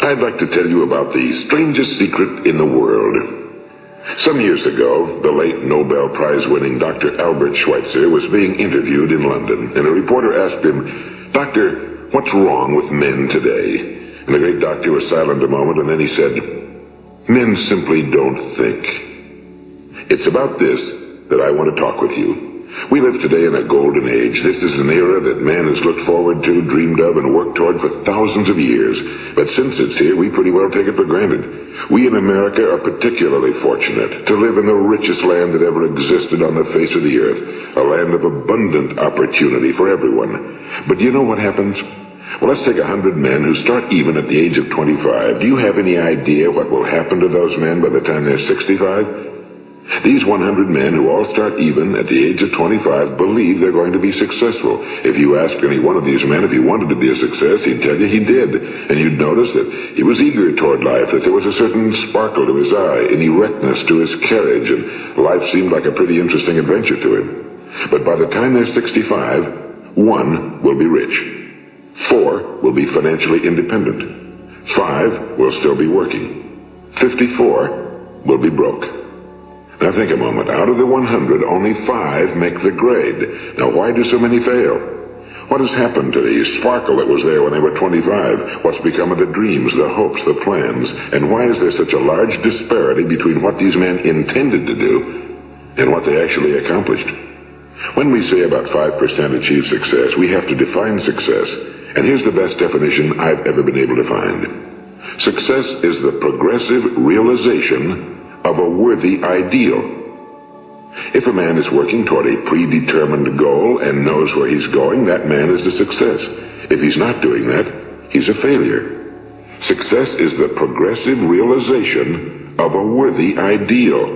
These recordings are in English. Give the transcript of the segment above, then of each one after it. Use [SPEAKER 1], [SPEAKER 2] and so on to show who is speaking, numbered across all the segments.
[SPEAKER 1] I'd like to tell you about the strangest secret in the world. Some years ago, the late Nobel Prize-winning Dr. Albert Schweitzer was being interviewed in London, and a reporter asked him, "Doctor, what's wrong with men today?" And the great doctor was silent a moment, and then he said, "Men simply don't think." It's about this that I want to talk with you. We live today in a golden age. This is an era that man has looked forward to, dreamed of, and worked toward for thousands of years. But since it's here, we pretty well take it for granted. We in America are particularly fortunate to live in the richest land that ever existed on the face of the earth, a land of abundant opportunity for everyone. But do you know what happens? Well, let's take 100 men who start even at the age of 25. Do you have any idea what will happen to those men by the time they're 65? These 100 men who all start even at the age of 25 believe they're going to be successful. If you asked any one of these men if he wanted to be a success, he'd tell you he did. And you'd notice that he was eager toward life, that there was a certain sparkle to his eye, an erectness to his carriage, and life seemed like a pretty interesting adventure to him. But by the time they're 65, 1 will be rich. 4 will be financially independent. 5 will still be working. 54 will be broke. Now think a moment. Out of the 100, only 5 make the grade. Now why do so many fail? What has happened to the sparkle that was there when they were 25? What's become of the dreams, the hopes, the plans? And why is there such a large disparity between what these men intended to do and what they actually accomplished? When we say about 5% achieve success, we have to define success. And here's the best definition I've ever been able to find. Success is the progressive realization of a worthy ideal. If a man is working toward a predetermined goal and knows where he's going, that man is a success. If he's not doing that, he's a failure. Success is the progressive realization of a worthy ideal.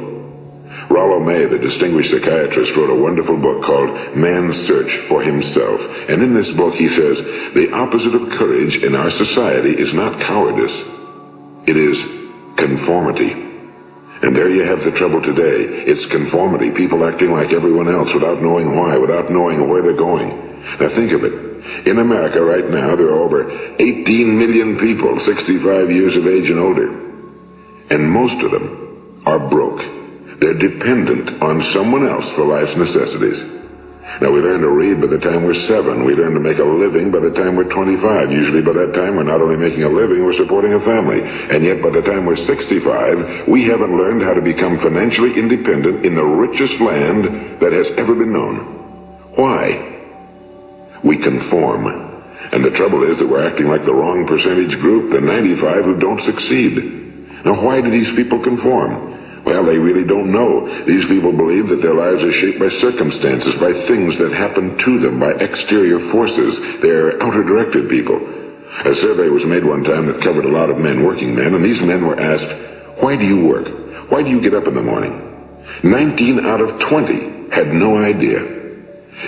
[SPEAKER 1] Rollo May, the distinguished psychiatrist, wrote a wonderful book called Man's Search for Himself. And in this book he says, the opposite of courage in our society is not cowardice. It is conformity. And there you have the trouble today. It's conformity, people acting like everyone else without knowing why, without knowing where they're going. Now think of it. In America right now, there are over 18 million people 65 years of age and older. And most of them are broke. They're dependent on someone else for life's necessities. Now, we learn to read by the time we're 7. We learn to make a living by the time we're 25. Usually by that time, we're not only making a living, we're supporting a family. And yet by the time we're 65, we haven't learned how to become financially independent in the richest land that has ever been known. Why? We conform. And the trouble is that we're acting like the wrong percentage group, the 95 who don't succeed. Now, why do these people conform? Well, they really don't know. These people believe that their lives are shaped by circumstances, by things that happen to them, by exterior forces. They're outer-directed people. A survey was made one time that covered a lot of men, working men, and these men were asked, "Why do you work? Why do you get up in the morning?" 19 out of 20 had no idea.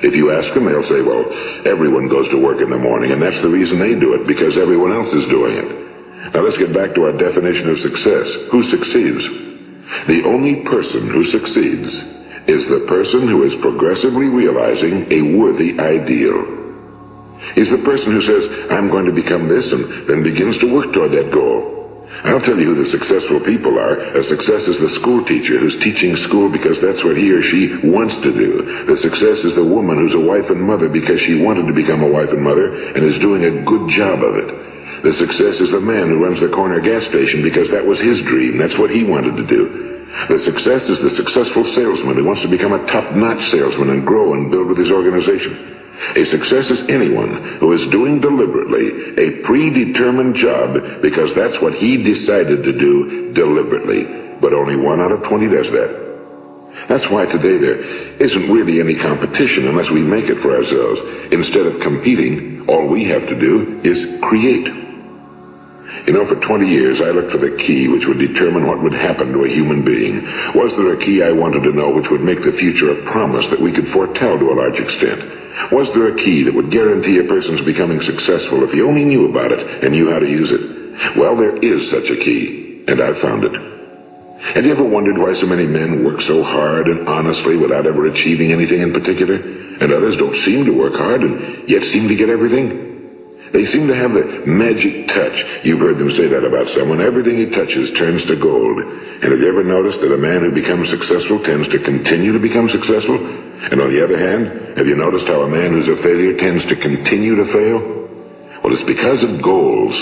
[SPEAKER 1] If you ask them, they'll say, well, everyone goes to work in the morning, and that's the reason they do it, because everyone else is doing it. Now let's get back to our definition of success. Who succeeds? The only person who succeeds is the person who is progressively realizing a worthy ideal. He's the person who says, I'm going to become this, and then begins to work toward that goal. I'll tell you who the successful people are. A success is the school teacher who's teaching school because that's what he or she wants to do. The success is the woman who's a wife and mother because she wanted to become a wife and mother and is doing a good job of it. The success is the man who runs the corner gas station because that was his dream. That's what he wanted to do. The success is the successful salesman who wants to become a top-notch salesman and grow and build with his organization. A success is anyone who is doing deliberately a predetermined job because that's what he decided to do deliberately. But only 1 out of 20 does that. That's why today there isn't really any competition unless we make it for ourselves. Instead of competing, all we have to do is create. You know, for 20 years I looked for the key which would determine what would happen to a human being. Was there a key I wanted to know which would make the future a promise that we could foretell to a large extent? Was there a key that would guarantee a person's becoming successful if he only knew about it and knew how to use it? Well, there is such a key, and I've found it. Have you ever wondered why so many men work so hard and honestly without ever achieving anything in particular, and others don't seem to work hard and yet seem to get everything? They seem to have the magic touch. You've heard them say that about someone. Everything he touches turns to gold. And have you ever noticed that a man who becomes successful tends to continue to become successful? And on the other hand, have you noticed how a man who's a failure tends to continue to fail? Well, it's because of goals.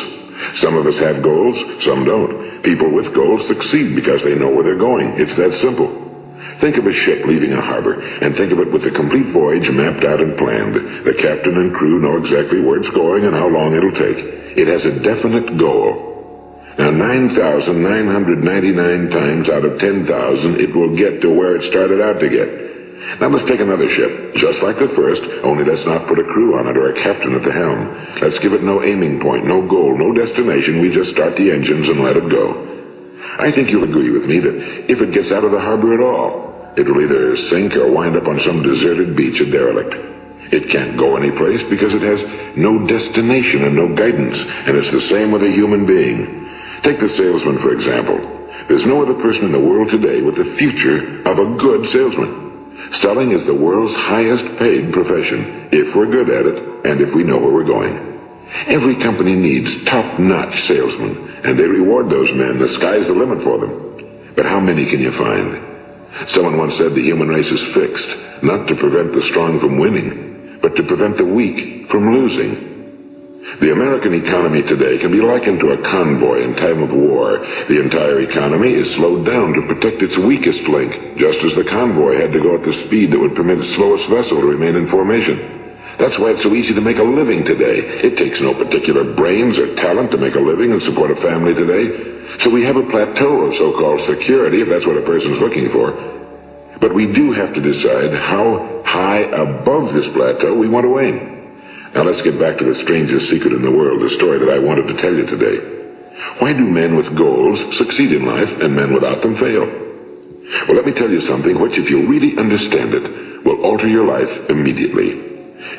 [SPEAKER 1] Some of us have goals, some don't. People with goals succeed because they know where they're going. It's that simple. Think of a ship leaving a harbor, and think of it with the complete voyage mapped out and planned. The captain and crew know exactly where it's going and how long it'll take. It has a definite goal. Now, 9,999 times out of 10,000, it will get to where it started out to get. Now, let's take another ship, just like the first, only let's not put a crew on it or a captain at the helm. Let's give it no aiming point, no goal, no destination. We just start the engines and let it go. I think you'll agree with me that if it gets out of the harbor at all, it'll either sink or wind up on some deserted beach, a derelict. It can't go anyplace because it has no destination and no guidance, and it's the same with a human being. Take the salesman, for example. There's no other person in the world today with the future of a good salesman. Selling is the world's highest paid profession, if we're good at it and if we know where we're going. Every company needs top-notch salesmen, and they reward those men. The sky's the limit for them. But how many can you find? Someone once said the human race is fixed, not to prevent the strong from winning, but to prevent the weak from losing. The American economy today can be likened to a convoy in time of war. The entire economy is slowed down to protect its weakest link, just as the convoy had to go at the speed that would permit its slowest vessel to remain in formation. That's why it's so easy to make a living today. It takes no particular brains or talent to make a living and support a family today. So we have a plateau of so-called security, if that's what a person's looking for. But we do have to decide how high above this plateau we want to aim. Now let's get back to the strangest secret in the world, the story that I wanted to tell you today. Why do men with goals succeed in life and men without them fail? Well, let me tell you something which, if you really understand it, will alter your life immediately.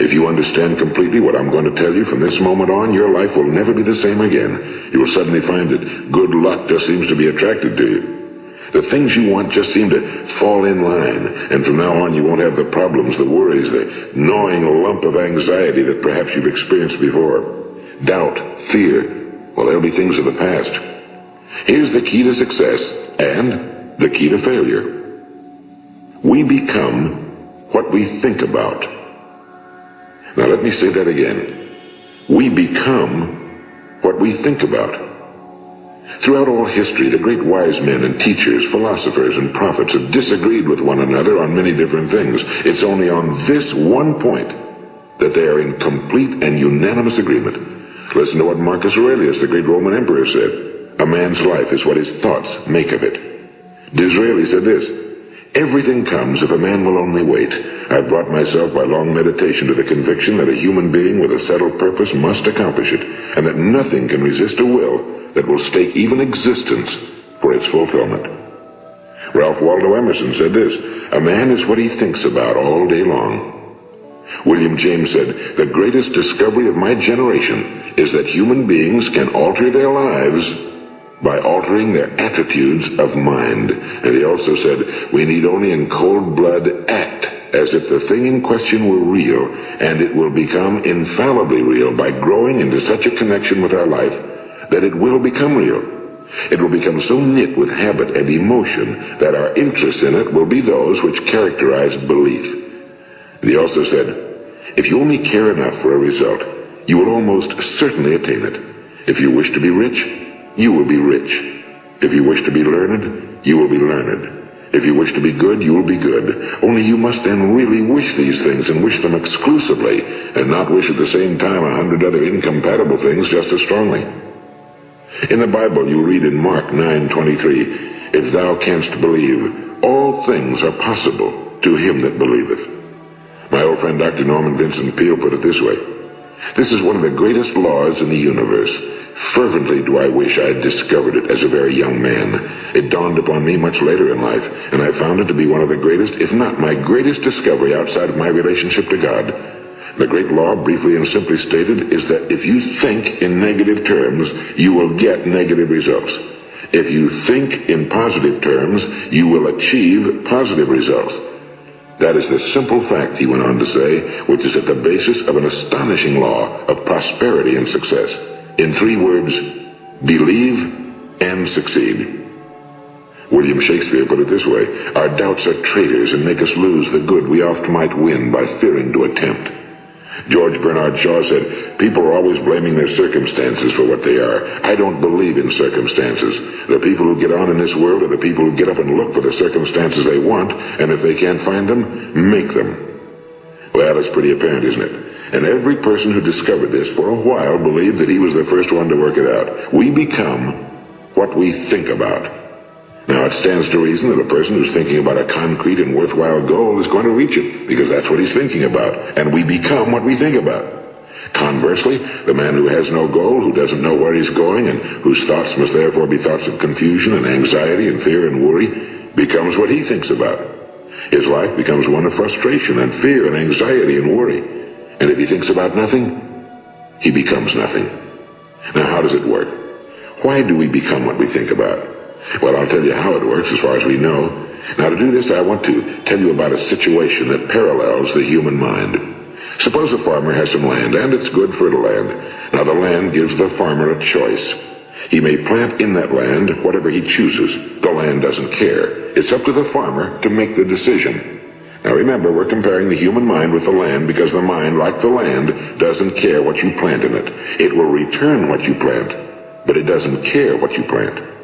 [SPEAKER 1] If you understand completely what I'm going to tell you from this moment on, your life will never be the same again. You will suddenly find that good luck just seems to be attracted to you. The things you want just seem to fall in line, and from now on you won't have the problems, the worries, the gnawing lump of anxiety that perhaps you've experienced before. Doubt, fear, well, they'll be things of the past. Here's the key to success and the key to failure. We become what we think about. Now let me say that again. We become what we think about. Throughout all history, the great wise men and teachers, philosophers and prophets have disagreed with one another on many different things. It's only on this one point that they are in complete and unanimous agreement. Listen to what Marcus Aurelius, the great Roman emperor, said. A man's life is what his thoughts make of it. Disraeli said this: everything comes if a man will only wait. I've brought myself by long meditation to the conviction that a human being with a settled purpose must accomplish it, and that nothing can resist a will that will stake even existence for its fulfillment. Ralph Waldo Emerson said this: a man is what he thinks about all day long. William James said, the greatest discovery of my generation is that human beings can alter their lives by altering their attitudes of mind. And he also said, we need only in cold blood act as if the thing in question were real, and it will become infallibly real by growing into such a connection with our life that it will become real. It will become so knit with habit and emotion that our interest in it will be those which characterize belief. And he also said, if you only care enough for a result, you will almost certainly attain it. If you wish to be rich, you will be rich. If you wish to be learned, you will be learned. If you wish to be good, you will be good. Only you must then really wish these things, and wish them exclusively, and not wish at the same time 100 other incompatible things just as strongly. In the Bible you read in Mark 9:23, if thou canst believe, all things are possible to him that believeth. My old friend Dr. Norman Vincent Peale put it this way: this is one of the greatest laws in the universe. Fervently do I wish I had discovered it as a very young man. It dawned upon me much later in life, and I found it to be one of the greatest, if not my greatest discovery outside of my relationship to God. The great law, briefly and simply stated, is that if you think in negative terms, you will get negative results. If you think in positive terms, you will achieve positive results. That is the simple fact, he went on to say, which is at the basis of an astonishing law of prosperity and success. In 3 words, believe and succeed. William Shakespeare put it this way: our doubts are traitors and make us lose the good we oft might win by fearing to attempt. George Bernard Shaw said, people are always blaming their circumstances for what they are. I don't believe in circumstances. The people who get on in this world are the people who get up and look for the circumstances they want, and if they can't find them, make them. Well, that's pretty apparent, isn't it? And every person who discovered this for a while believed that he was the first one to work it out. We become what we think about. Now, it stands to reason that a person who's thinking about a concrete and worthwhile goal is going to reach it, because that's what he's thinking about, and we become what we think about. Conversely, the man who has no goal, who doesn't know where he's going, and whose thoughts must therefore be thoughts of confusion and anxiety and fear and worry, becomes what he thinks about. His life becomes one of frustration and fear and anxiety and worry. And if he thinks about nothing, he becomes nothing. Now, how does it work? Why do we become what we think about? Well, I'll tell you how it works as far as we know. Now, to do this, I want to tell you about a situation that parallels the human mind. Suppose a farmer has some land, and it's good fertile land. Now, the land gives the farmer a choice. He may plant in that land whatever he chooses. The land doesn't care. It's up to the farmer to make the decision. Now, remember, we're comparing the human mind with the land because the mind, like the land, doesn't care what you plant in it. It will return what you plant, but it doesn't care what you plant.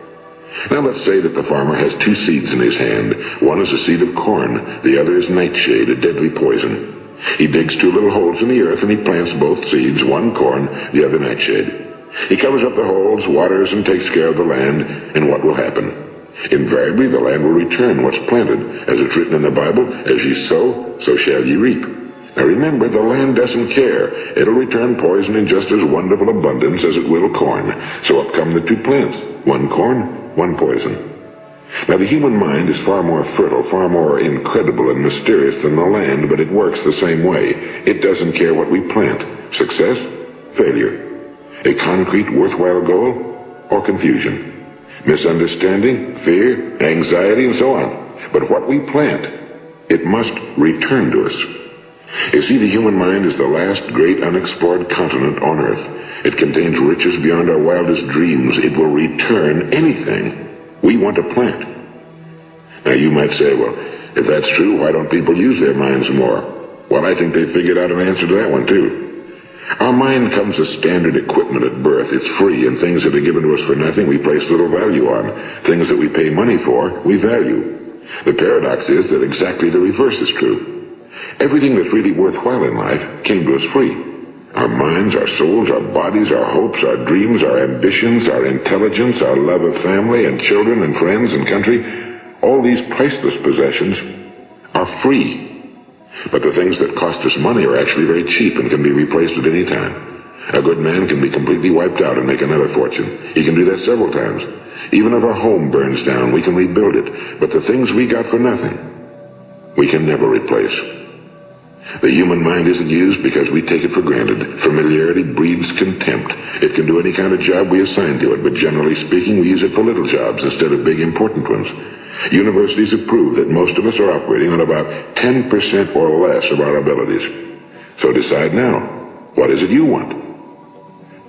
[SPEAKER 1] Now let's say that the farmer has 2 seeds in his hand. One is a seed of corn, the other is nightshade, a deadly poison. He digs 2 little holes in the earth and he plants both seeds, one corn, the other nightshade. He covers up the holes, waters, and takes care of the land, and what will happen? Invariably the land will return what's planted. As it's written in the Bible, as ye sow, so shall ye reap. Now remember, the land doesn't care. It'll return poison in just as wonderful abundance as it will corn. So up come the 2 plants, one corn, one poison. Now, the human mind is far more fertile, far more incredible and mysterious than the land, but it works the same way. It doesn't care what we plant. Success, failure. A concrete, worthwhile goal, or confusion. Misunderstanding, fear, anxiety, and so on. But what we plant, it must return to us. You see, the human mind is the last great unexplored continent on Earth. It contains riches beyond our wildest dreams. It will return anything we want to plant. Now, you might say, well, if that's true, why don't people use their minds more? Well, I think they figured out an answer to that one, too. Our mind comes as standard equipment at birth. It's free, and things that are given to us for nothing we place little value on. Things that we pay money for, we value. The paradox is that exactly the reverse is true. Everything that's really worthwhile in life came to us free. Our minds, our souls, our bodies, our hopes, our dreams, our ambitions, our intelligence, our love of family and children and friends and country, all these priceless possessions are free. But the things that cost us money are actually very cheap and can be replaced at any time. A good man can be completely wiped out and make another fortune. He can do that several times. Even if our home burns down, we can rebuild it. But the things we got for nothing, we can never replace. The human mind isn't used because we take it for granted. Familiarity breeds contempt. It can do any kind of job we assign to it, but generally speaking, we use it for little jobs instead of big, important ones. Universities have proved that most of us are operating on about 10% or less of our abilities. So decide now, what is it you want?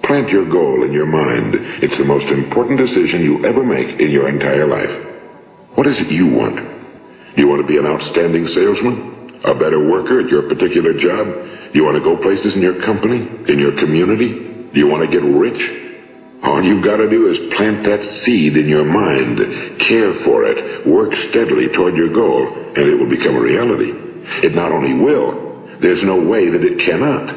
[SPEAKER 1] Plant your goal in your mind. It's the most important decision you ever make in your entire life. What is it you want? Do you want to be an outstanding salesman? A better worker at your particular job? Do you want to go places in your company, in your community? Do you want to get rich? All you've got to do is plant that seed in your mind, care for it, work steadily toward your goal, and it will become a reality. It not only will, there's no way that it cannot.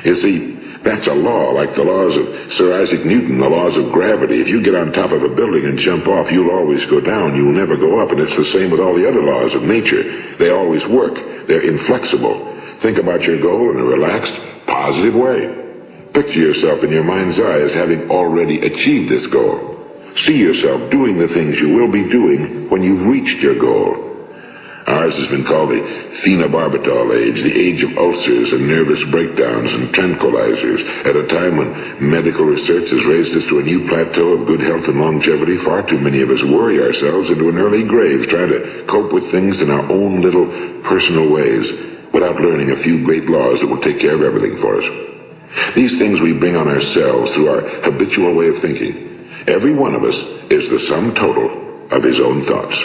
[SPEAKER 1] You see, that's a law, like the laws of Sir Isaac Newton, the laws of gravity. If you get on top of a building and jump off, you'll always go down. You'll never go up. And it's the same with all the other laws of nature. They always work. They're inflexible. Think about your goal in a relaxed, positive way. Picture yourself in your mind's eye as having already achieved this goal. See yourself doing the things you will be doing when you've reached your goal. Ours has been called the phenobarbital age, the age of ulcers and nervous breakdowns and tranquilizers, at a time when medical research has raised us to a new plateau of good health and longevity. Far too many of us worry ourselves into an early grave trying to cope with things in our own little personal ways without learning a few great laws that will take care of everything for us. These things we bring on ourselves through our habitual way of thinking. Every one of us is the sum total of his own thoughts.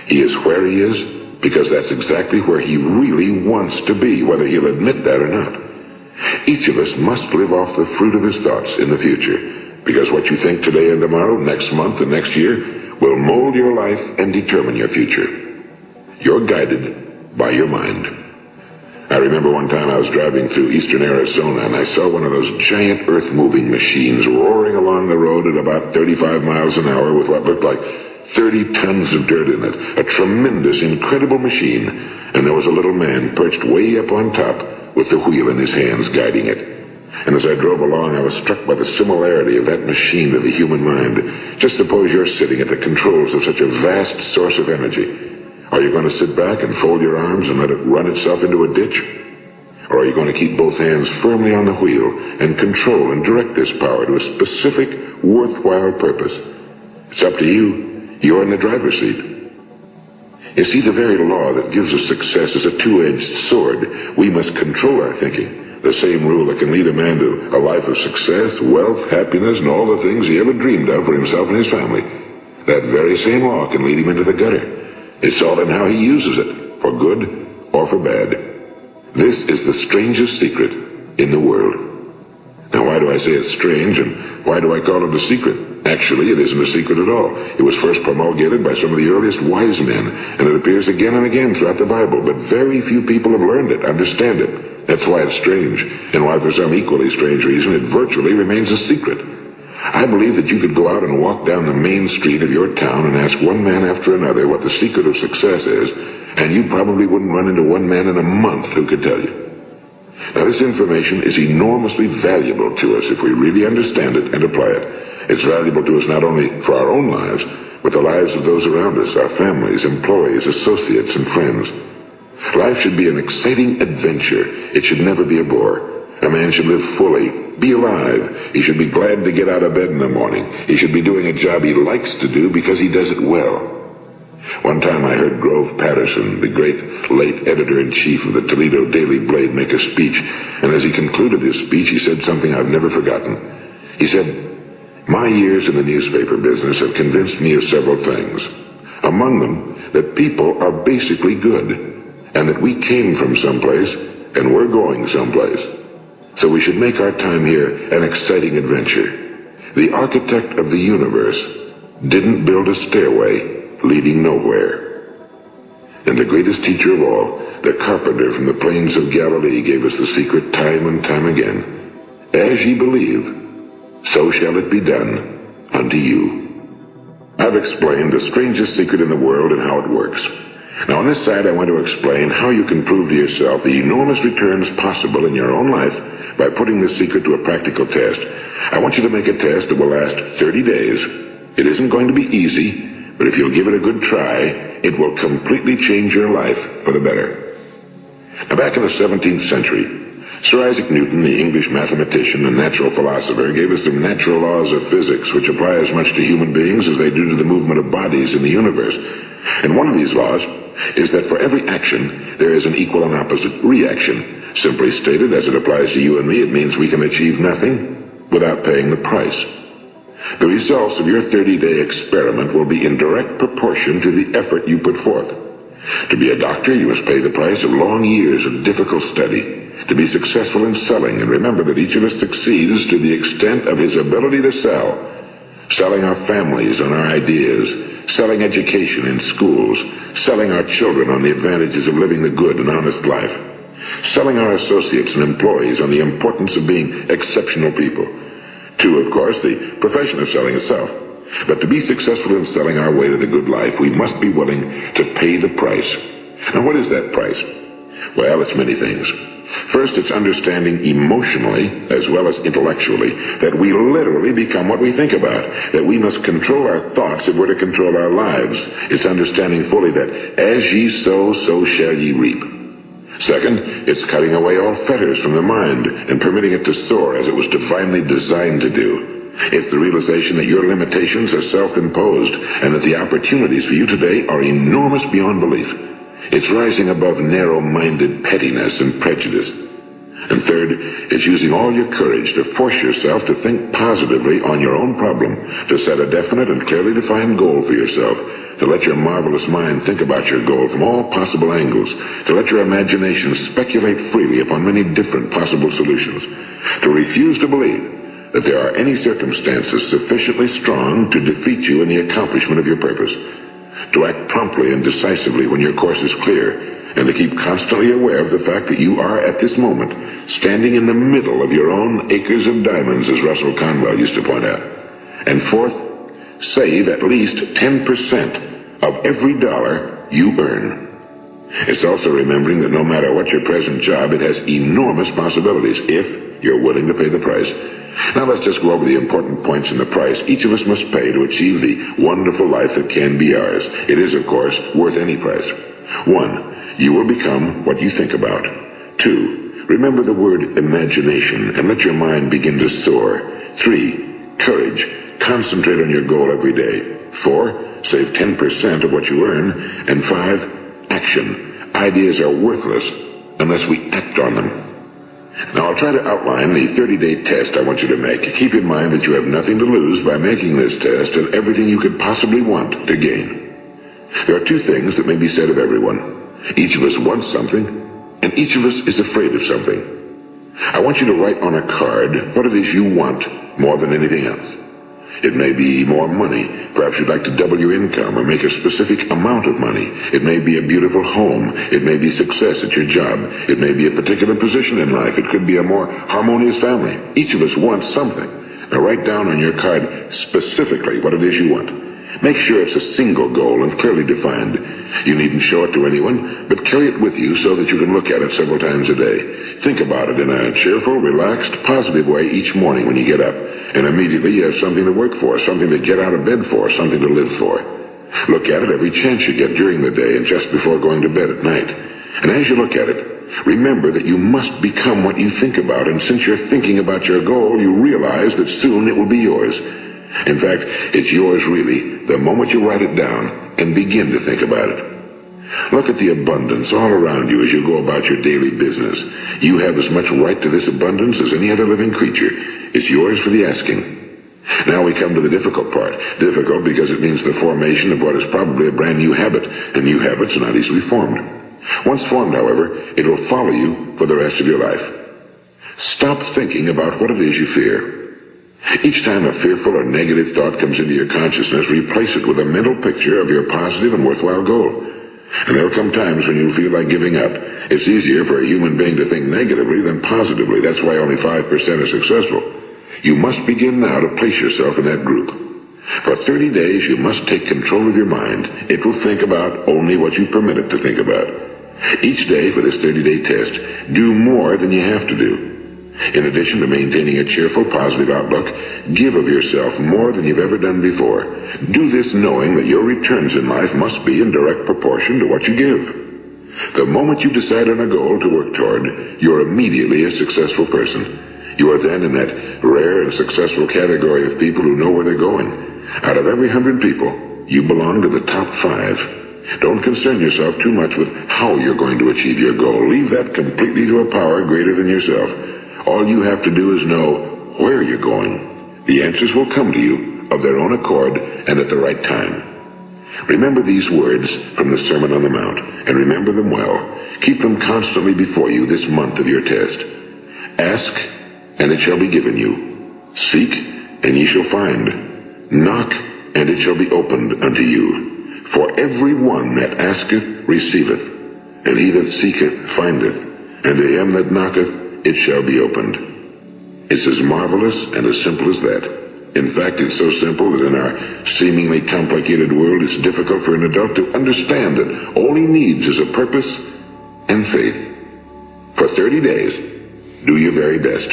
[SPEAKER 1] He is where he is because that's exactly where he really wants to be, whether he'll admit that or not. Each of us must live off the fruit of his thoughts in the future, because what you think today and tomorrow, next month and next year, will mold your life and determine your future. You're guided by your mind. I remember one time I was driving through eastern Arizona, and I saw one of those giant earth-moving machines roaring along the road at about 35 miles an hour with what looked like 30 tons of dirt in it. A tremendous, incredible machine. And there was a little man perched way up on top with the wheel in his hands guiding it. And as I drove along, I was struck by the similarity of that machine to the human mind. Just suppose you're sitting at the controls of such a vast source of energy. Are you going to sit back and fold your arms and let it run itself into a ditch? Or are you going to keep both hands firmly on the wheel and control and direct this power to a specific, worthwhile purpose? It's up to you. You're in the driver's seat. You see, the very law that gives us success is a two-edged sword. We must control our thinking. The same rule that can lead a man to a life of success, wealth, happiness, and all the things he ever dreamed of for himself and his family. That very same law can lead him into the gutter. It's all in how he uses it, for good or for bad. This is the strangest secret in the world. Now, why do I say it's strange, and why do I call it a secret? Actually, it isn't a secret at all. It was first promulgated by some of the earliest wise men, and it appears again and again throughout the Bible, but very few people have learned it, understand it. That's why it's strange, and why for some equally strange reason it virtually remains a secret. I believe that you could go out and walk down the main street of your town and ask one man after another what the secret of success is, and you probably wouldn't run into one man in a month who could tell you. Now, this information is enormously valuable to us if we really understand it and apply it. It's valuable to us not only for our own lives, but the lives of those around us, our families, employees, associates, and friends. Life should be an exciting adventure. It should never be a bore. A man should live fully, be alive. He should be glad to get out of bed in the morning. He should be doing a job he likes to do because he does it well. One time I heard Grove Patterson, the great late editor-in-chief of the Toledo Daily Blade, make a speech, and as he concluded his speech, he said something I've never forgotten. He said, "My years in the newspaper business have convinced me of several things. Among them, that people are basically good, and that we came from someplace, and we're going someplace. So we should make our time here an exciting adventure. The architect of the universe didn't build a stairway leading nowhere." And the greatest teacher of all, the carpenter from the plains of Galilee, gave us the secret time and time again. As ye believe, so shall it be done unto you. I've explained the strangest secret in the world and how it works. Now on this side I want to explain how you can prove to yourself the enormous returns possible in your own life by putting this secret to a practical test. I want you to make a test that will last 30 days. It isn't going to be easy, but if you'll give it a good try, it will completely change your life for the better. Now, back in the 17th century, Sir Isaac Newton, the English mathematician and natural philosopher, gave us some natural laws of physics which apply as much to human beings as they do to the movement of bodies in the universe. And one of these laws is that for every action, there is an equal and opposite reaction. Simply stated, as it applies to you and me, it means we can achieve nothing without paying the price. The results of your 30-day experiment will be in direct proportion to the effort you put forth. To be a doctor, you must pay the price of long years of difficult study. To be successful in selling, and remember that each of us succeeds to the extent of his ability to sell. Selling our families on our ideas, selling education in schools, selling our children on the advantages of living the good and honest life, selling our associates and employees on the importance of being exceptional people. To, of course, the profession of selling itself. But to be successful in selling our way to the good life, we must be willing to pay the price. Now, what is that price? Well, it's many things. First, it's understanding emotionally as well as intellectually that we literally become what we think about, that we must control our thoughts if we're to control our lives. It's understanding fully that as ye sow, so shall ye reap. Second, it's cutting away all fetters from the mind and permitting it to soar as it was divinely designed to do. It's the realization that your limitations are self-imposed and that the opportunities for you today are enormous beyond belief. It's rising above narrow-minded pettiness and prejudice. And third, it's using all your courage to force yourself to think positively on your own problem, to set a definite and clearly defined goal for yourself, to let your marvelous mind think about your goal from all possible angles, to let your imagination speculate freely upon many different possible solutions, to refuse to believe that there are any circumstances sufficiently strong to defeat you in the accomplishment of your purpose, to act promptly and decisively when your course is clear, and to keep constantly aware of the fact that you are at this moment standing in the middle of your own acres of diamonds, as Russell Conwell used to point out. And fourth, save at least 10% of every dollar you earn. It's also remembering that no matter what your present job, it has enormous possibilities if you're willing to pay the price. Now let's just go over the important points in the price each of us must pay to achieve the wonderful life that can be ours. It is, of course, worth any price. 1. You will become what you think about. 2. Remember the word imagination and let your mind begin to soar. 3. Courage. Concentrate on your goal every day. 4. Save 10% of what you earn. And 5. Action. Ideas are worthless unless we act on them. Now, I'll try to outline the 30-day test I want you to make. Keep in mind that you have nothing to lose by making this test and everything you could possibly want to gain. There are two things that may be said of everyone. Each of us wants something, and each of us is afraid of something. I want you to write on a card what it is you want more than anything else. It may be more money. Perhaps you'd like to double your income or make a specific amount of money. It may be a beautiful home. It may be success at your job. It may be a particular position in life. It could be a more harmonious family. Each of us wants something. Now write down on your card specifically what it is you want. Make sure it's a single goal and clearly defined. You needn't show it to anyone, but carry it with you so that you can look at it several times a day. Think about it in a cheerful, relaxed, positive way each morning when you get up. And immediately you have something to work for, something to get out of bed for, something to live for. Look at it every chance you get during the day and just before going to bed at night. And as you look at it, remember that you must become what you think about, and since you're thinking about your goal, you realize that soon it will be yours. In fact, it's yours really the moment you write it down and begin to think about it. Look at the abundance all around you as you go about your daily business. You have as much right to this abundance as any other living creature. It's yours for the asking. Now we come to the difficult part. Difficult because it means the formation of what is probably a brand new habit, and new habits are not easily formed. Once formed, however, it will follow you for the rest of your life. Stop thinking about what it is you fear. Each time a fearful or negative thought comes into your consciousness, replace it with a mental picture of your positive and worthwhile goal. And there will come times when you'll feel like giving up. It's easier for a human being to think negatively than positively. That's why only 5% are successful. You must begin now to place yourself in that group. For 30 days, you must take control of your mind. It will think about only what you permit it to think about. Each day for this 30-day test, do more than you have to do. In addition to maintaining a cheerful, positive outlook, give of yourself more than you've ever done before. Do this knowing that your returns in life must be in direct proportion to what you give. The moment you decide on a goal to work toward, you're immediately a successful person. You are then in that rare and successful category of people who know where they're going. Out of every 100 people, you belong to the top 5. Don't concern yourself too much with how you're going to achieve your goal. Leave that completely to a power greater than yourself. All you have to do is know where you're going. The answers will come to you of their own accord and at the right time. Remember these words from the Sermon on the Mount, and remember them well. Keep them constantly before you this month of your test. Ask, and it shall be given you. Seek, and ye shall find. Knock, and it shall be opened unto you. For every one that asketh receiveth, and he that seeketh findeth, and to him that knocketh it shall be opened. It's as marvelous and as simple as that. In fact, it's so simple that in our seemingly complicated world, it's difficult for an adult to understand that all he needs is a purpose and faith. For 30 days, do your very best.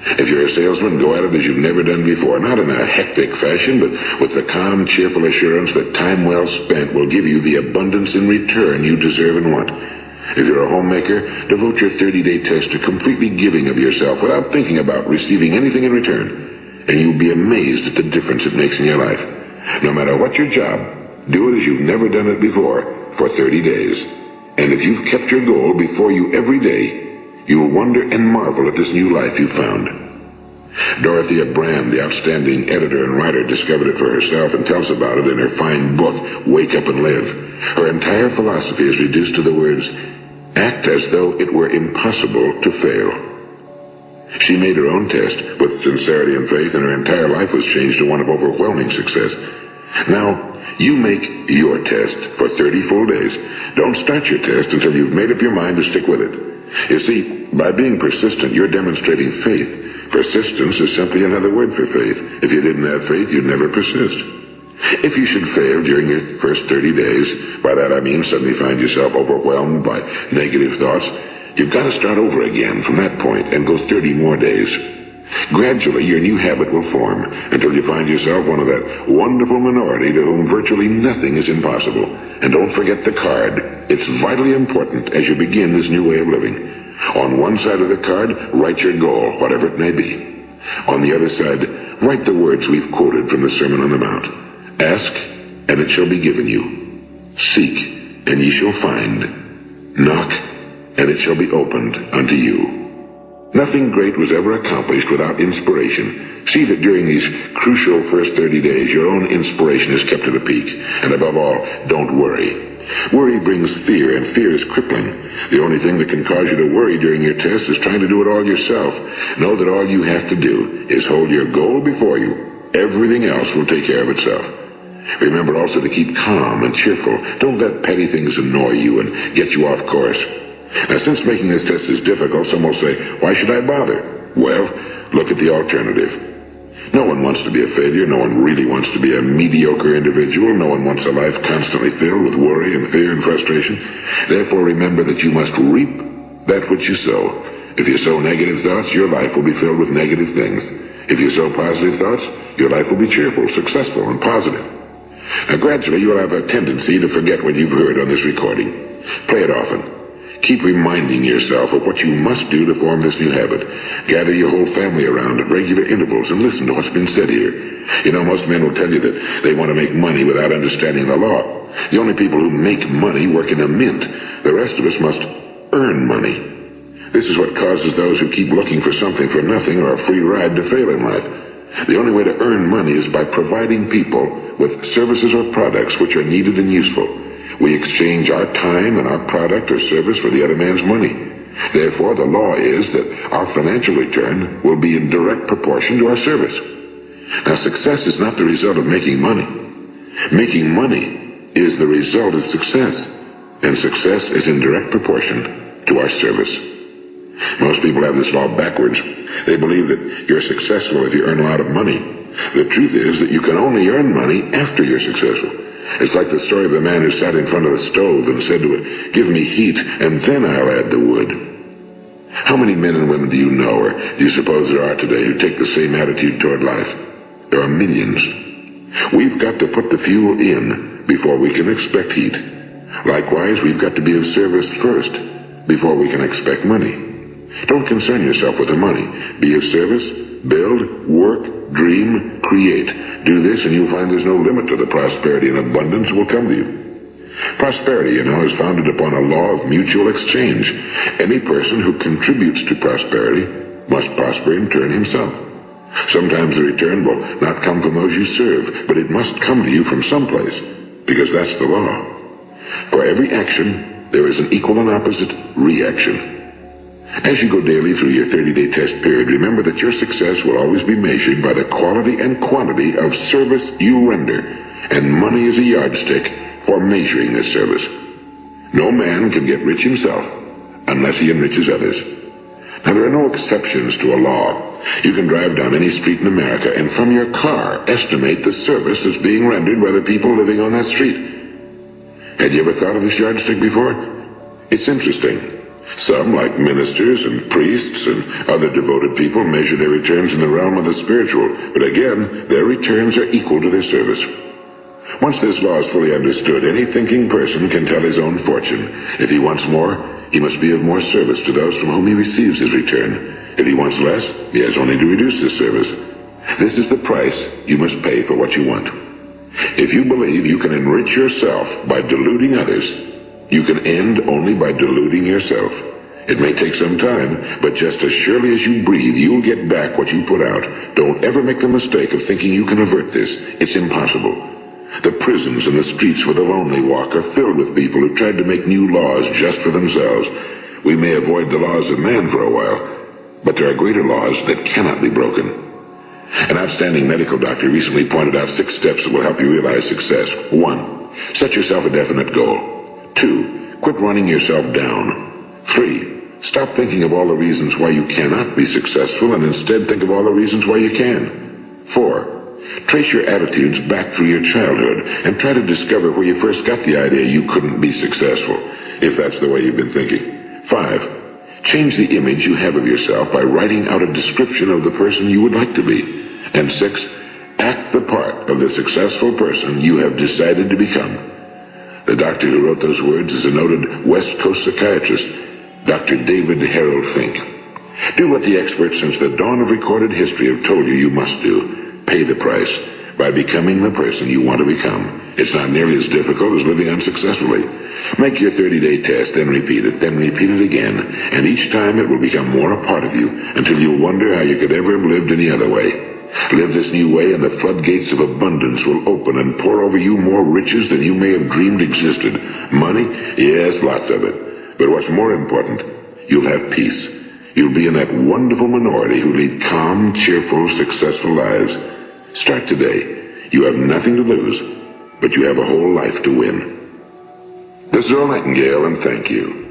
[SPEAKER 1] If you're a salesman, go at it as you've never done before, not in a hectic fashion, but with the calm, cheerful assurance that time well spent will give you the abundance in return you deserve and want. If you're a homemaker, devote your 30-day test to completely giving of yourself without thinking about receiving anything in return, and you'll be amazed at the difference it makes in your life. No matter what your job, do it as you've never done it before for 30 days. And if you've kept your goal before you every day, you'll wonder and marvel at this new life you've found. Dorothea Brand, the outstanding editor and writer, discovered it for herself and tells about it in her fine book, Wake Up and Live. Her entire philosophy is reduced to the words, act as though it were impossible to fail. She made her own test with sincerity and faith, and her entire life was changed to one of overwhelming success. Now, you make your test for 30 full days. Don't start your test until you've made up your mind to stick with it. You see, by being persistent, you're demonstrating faith. Persistence is simply another word for faith. If you didn't have faith, you'd never persist. If you should fail during your first 30 days, by that I mean suddenly find yourself overwhelmed by negative thoughts, you've got to start over again from that point and go 30 more days. Gradually, your new habit will form until you find yourself one of that wonderful minority to whom virtually nothing is impossible. And don't forget the card. It's vitally important as you begin this new way of living. On one side of the card, write your goal, whatever it may be. On the other side, write the words we've quoted from the Sermon on the Mount. Ask, and it shall be given you. Seek, and ye shall find. Knock, and it shall be opened unto you. Nothing great was ever accomplished without inspiration. See that during these crucial first 30 days, your own inspiration is kept at a peak. And above all, don't worry. Worry brings fear, and fear is crippling. The only thing that can cause you to worry during your test is trying to do it all yourself. Know that all you have to do is hold your goal before you. Everything else will take care of itself. Remember also to keep calm and cheerful. Don't let petty things annoy you and get you off course. Now, since making this test is difficult, some will say, why should I bother? Well, look at the alternative. No one wants to be a failure. No one really wants to be a mediocre individual. No one wants a life constantly filled with worry and fear and frustration. Therefore, remember that you must reap that which you sow. If you sow negative thoughts, your life will be filled with negative things. If you sow positive thoughts, your life will be cheerful, successful, and positive. Now, gradually, you'll have a tendency to forget what you've heard on this recording. Play it often. Keep reminding yourself of what you must do to form this new habit. Gather your whole family around at regular intervals and listen to what's been said here. You know, most men will tell you that they want to make money without understanding the law. The only people who make money work in a mint. The rest of us must earn money. This is what causes those who keep looking for something for nothing or a free ride to fail in life. The only way to earn money is by providing people with services or products which are needed and useful. We exchange our time and our product or service for the other man's money. Therefore, the law is that our financial return will be in direct proportion to our service. Now, success is not the result of making money. Making money is the result of success, and success is in direct proportion to our service. Most people have this law backwards. They believe that you're successful if you earn a lot of money. The truth is that you can only earn money after you're successful. It's like the story of the man who sat in front of the stove and said to it, give me heat, and then I'll add the wood. How many men and women do you know, or do you suppose there are today, who take the same attitude toward life? There are millions. We've got to put the fuel in before we can expect heat. Likewise, we've got to be of service first before we can expect money. Don't concern yourself with the money. Be of service, build, work, dream, create. Do this and you'll find there's no limit to the prosperity and abundance that will come to you. Prosperity, you know, is founded upon a law of mutual exchange. Any person who contributes to prosperity must prosper in turn himself. Sometimes the return will not come from those you serve, but it must come to you from someplace, because that's the law. For every action, there is an equal and opposite reaction. As you go daily through your 30-day test period, remember that your success will always be measured by the quality and quantity of service you render, and money is a yardstick for measuring this service. No man can get rich himself unless he enriches others. Now, there are no exceptions to a law. You can drive down any street in America and from your car estimate the service that's being rendered by the people living on that street. Had you ever thought of this yardstick before? It's interesting. Some, like ministers and priests and other devoted people, measure their returns in the realm of the spiritual, but again, their returns are equal to their service. Once this law is fully understood, any thinking person can tell his own fortune. If he wants more, he must be of more service to those from whom he receives his return. If he wants less, he has only to reduce his service. This is the price you must pay for what you want. If you believe you can enrich yourself by deluding others, you can end only by deluding yourself. It may take some time, but just as surely as you breathe, you'll get back what you put out. Don't ever make the mistake of thinking you can avert this. It's impossible. The prisons and the streets where the lonely walk are filled with people who tried to make new laws just for themselves. We may avoid the laws of man for a while, but there are greater laws that cannot be broken. An outstanding medical doctor recently pointed out 6 steps that will help you realize success. 1. Set yourself a definite goal. 2. Quit running yourself down. 3. Stop thinking of all the reasons why you cannot be successful and instead think of all the reasons why you can. 4. Trace your attitudes back through your childhood and try to discover where you first got the idea you couldn't be successful, if that's the way you've been thinking. 5. Change the image you have of yourself by writing out a description of the person you would like to be. And 6. Act the part of the successful person you have decided to become. The doctor who wrote those words is a noted West Coast psychiatrist, Dr. David Harold Fink. Do what the experts since the dawn of recorded history have told you you must do. Pay the price by becoming the person you want to become. It's not nearly as difficult as living unsuccessfully. Make your 30-day test, then repeat it again, and each time it will become more a part of you until you'll wonder how you could ever have lived any other way. Live this new way and the floodgates of abundance will open and pour over you more riches than you may have dreamed existed. Money? Yes, lots of it. But what's more important, you'll have peace. You'll be in that wonderful minority who lead calm, cheerful, successful lives. Start today. You have nothing to lose, but you have a whole life to win. This is Earl Nightingale, and thank you.